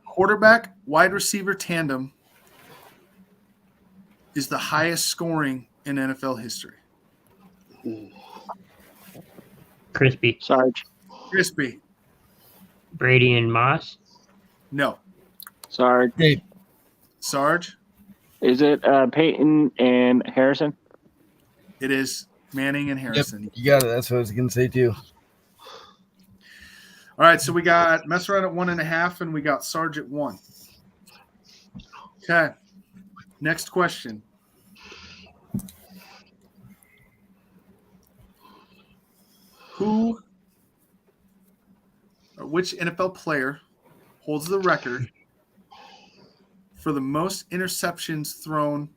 quarterback wide receiver tandem is the highest scoring in NFL history? Crispy. Sarge. Crispy. Brady and Moss. No. Sarge. Dave. Sarge. Is it Peyton and Harrison? It is Manning and Yep, Harrison. you got it. That's what I was going to say, too. All right, so we got mess around at 1.5, and we got Sarge at 1. Okay. Next question. Which NFL player holds the record for the most interceptions thrown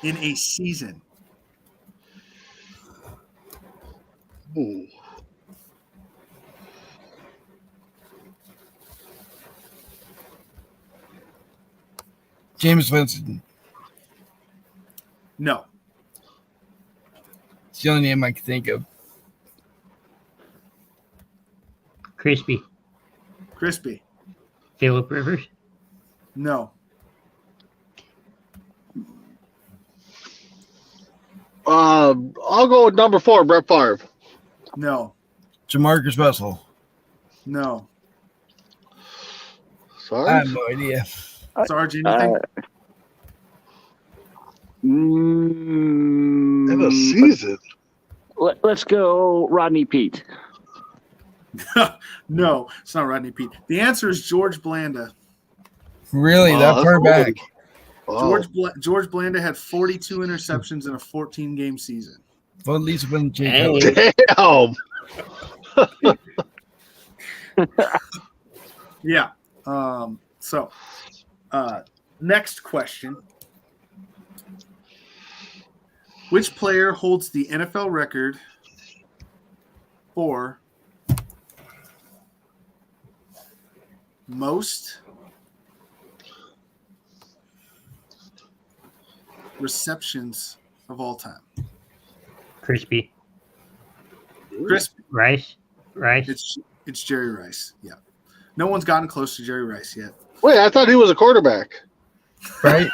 in a season? Ooh. James Winston. No. It's the only name I can think of. Crispy. Crispy. Phillip Rivers. No. I'll go with number 4, Brett Favre. No. Jamarcus Russell. No. Sorry. I have no idea. Sarge, anything? In a season. Let's go Rodney Pete. No, it's not Rodney Pete. The answer is George Blanda. Really? Oh, That that's far old. back? Wow. George Blanda had 42 interceptions in a 14-game season. Well, at least when Jake Hey. Elliott. Damn. Yeah. Next question. Which player holds the NFL record for most receptions of all time? Crispy. Chris, Rice. it's Jerry Rice. Yeah. No one's gotten close to Jerry Rice yet. Wait, I thought he was a quarterback. Right?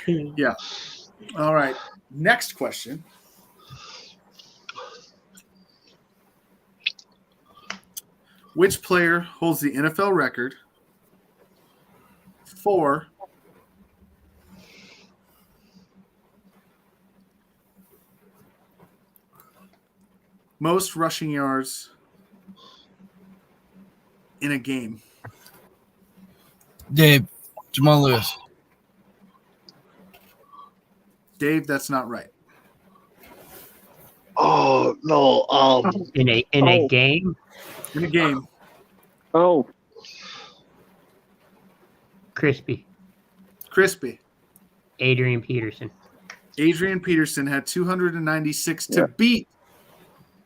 Yeah. All right. Next question. Which player holds the NFL record for most rushing yards in a game? Dave. Jamal Lewis. Dave, that's not right. Oh no. in a game. In a game. Oh, Crispy. Crispy. Adrian Peterson. Adrian Peterson had 296 to beat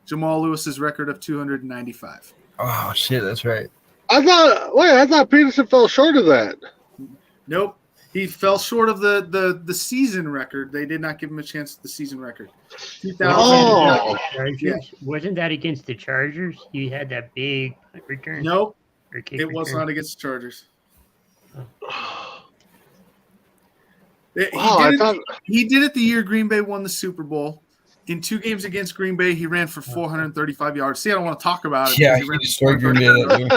Jamal Lewis's record of 295. Oh, shit. That's right. I thought Peterson fell short of that. Nope. He fell short of the season record. They did not give him a chance at the season record. 2000. Oh. Chargers. Yeah. Wasn't that against the Chargers? You had that big punt return. Nope. Or kick It was return? not against the Chargers. Wow, I thought He did it the year Green Bay won the Super Bowl. In 2 games against Green Bay, he ran for 435 yards. See, I don't want to talk about it. Yeah, because he destroyed Green Bay that year.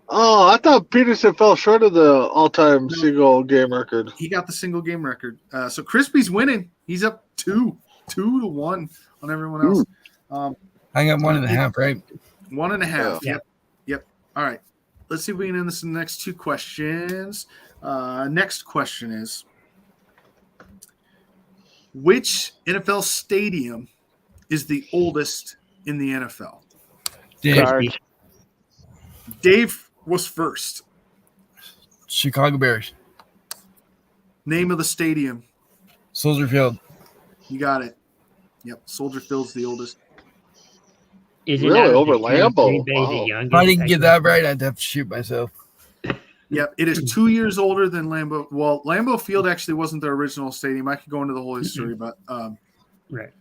Oh, I thought Peterson fell short of the all-time single game record. He got the single game record. So Crispy's winning. He's up 2-1 on everyone else. I got 1.5, right? 1.5. Yeah. Yep. All right. Let's see if we can end this in the next two questions. Next question is, which NFL stadium is the oldest in the NFL? Dave, Sarge. Dave was first. Chicago Bears, Name of the stadium. Soldier Field. You got it. Yep. Soldier Field's the oldest. Is it Really? not Over the two? Lambeau? Green Bay's the Wow. youngest? If I didn't I get think. that right, I'd have to shoot myself. Yep. It is 2 years older than Lambeau. Well, Lambeau Field actually wasn't their original stadium. I could go into the whole history, but Right.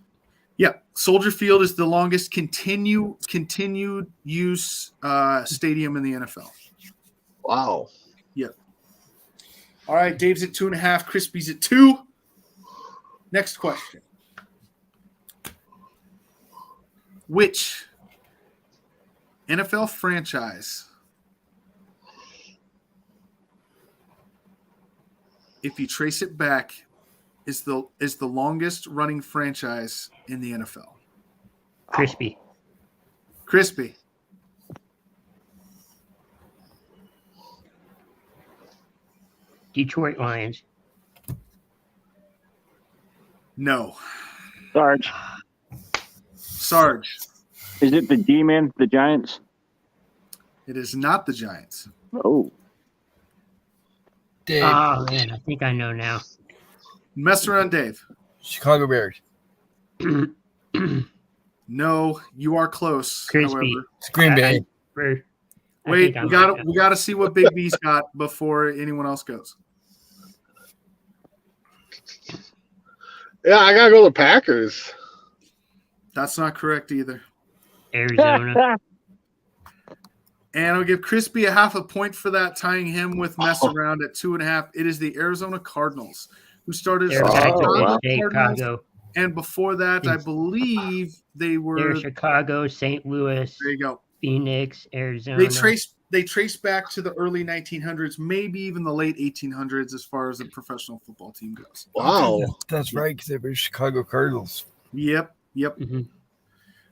yeah, Soldier Field is the longest continued use stadium in the NFL. Wow. All right, Dave's at 2.5. Crispy's at 2. Next question. Which NFL franchise, if you trace it back, is the longest running franchise in the NFL? Crispy. Crispy. Detroit Lions. No. Sarge. Sarge. Is it the G-Men, the Giants? It is not the Giants. Oh. Dave, Oh man, I think I know now. Mess around, Dave. Chicago Bears. No, you are close. Crispy. However, It's Green Bay. wait, we gotta see what Big B's got before anyone else goes. Yeah, I gotta go to the Packers. That's not correct either. Arizona. And I'll give Crispy a half a point for that, tying him with Mess Around at 2.5. It is the Arizona Cardinals, who started as the wow. Cardinals, Chicago. and before that, I believe they were. They're Chicago, St. Louis, There you go. Phoenix, Arizona. They trace back to the early 1900s, maybe even the late 1800s, as far as the professional football team goes. Wow. That's right, because they were Chicago Cardinals. Yep. Mhm.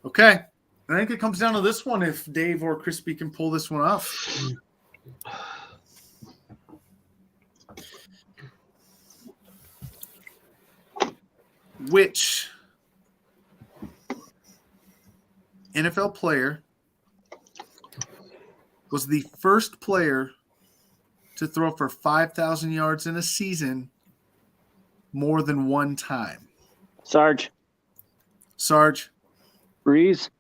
Okay. I think it comes down to this one if Dave or Crispy can pull this one off. Which NFL player was the first player to throw for 5,000 yards in a season more than one time? Sarge. Sarge. Breeze.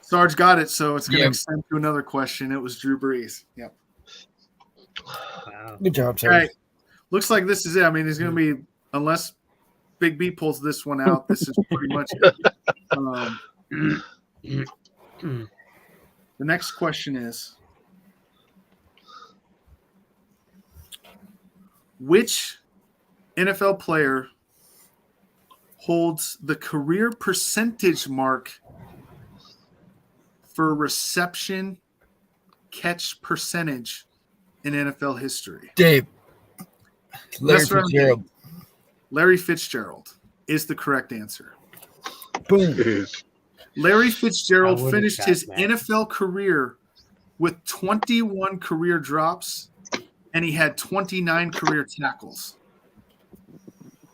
Sarge got it, so it's going to Yeah. extend to another question. It was Drew Brees. Yep. Wow. Good job, All Sarge. right. Looks like this is it. I mean, it's going to be, unless Big B pulls this one out, this is pretty much it. The next question is, which NFL player holds the career percentage mark for reception catch percentage in NFL history? Dave. Larry That's right. Fitzgerald. Larry Fitzgerald is the correct answer. Boom. Jeez. Larry I Fitzgerald would've finished gotten his that. NFL career with 21 career drops, and he had 29 career tackles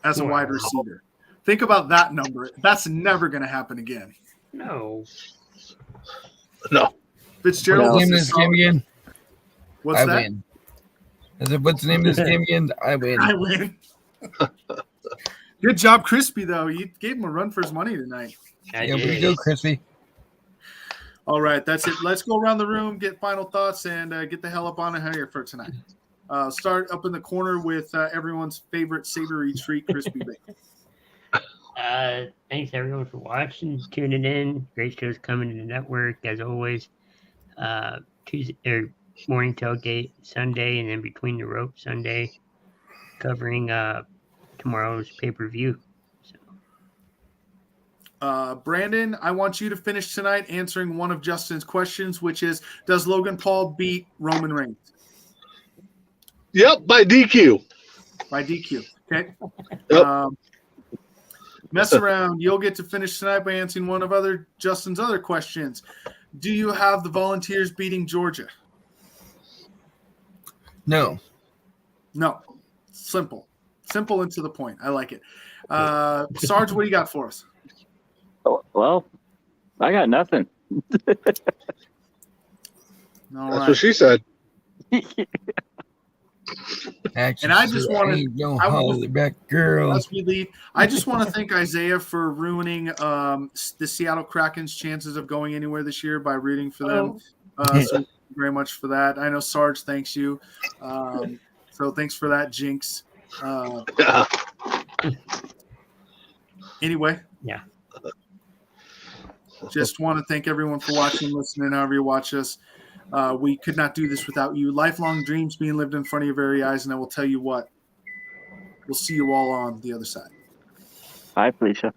as a wide Wow. receiver. Think about that number. That's never going to happen again. No. No. Fitzgerald What's the name of was this a game solid- again? What's I that? win. I said, what's the name of this game again? I win. I win. Good job, Crispy, though. You gave him a run for his money tonight. I Yeah, we did. go, Crispy. All right, that's it. Let's go around the room, get final thoughts, and get the hell up on it here for tonight. Start up in the corner with everyone's favorite savory treat, Crispy Bacon. Thanks everyone for watching, tuning in. Great shows coming to the network as always. Tuesday or morning tailgate Sunday, and then between the ropes Sunday, covering tomorrow's pay-per-view. So Brandon, I want you to finish tonight answering one of Justin's questions, which is, does Logan Paul beat Roman Reigns Yep, by DQ. by DQ? Okay. Yep. Mess around. You'll get to finish tonight by answering one of Justin's other questions. Do you have the Volunteers beating Georgia? No. No. Simple and to the point. I like it. Sarge, what do you got for us? Oh, well, I got nothing. All That's right. what she said. Actually, And I just wanted- ain't no I was- hollaback girl. As we leave, I just want to thank Isaiah for ruining the Seattle Kraken's chances of going anywhere this year by rooting for them. So thank you very much for that. I know Sarge thanks you. So thanks for that, Jinx. Yeah. Anyway. Yeah. Just want to thank everyone for watching, listening, however you watch us. We could not do this without you. Lifelong dreams being lived in front of your very eyes, and I will tell you what. We'll see you all on the other side. Bye, Felicia.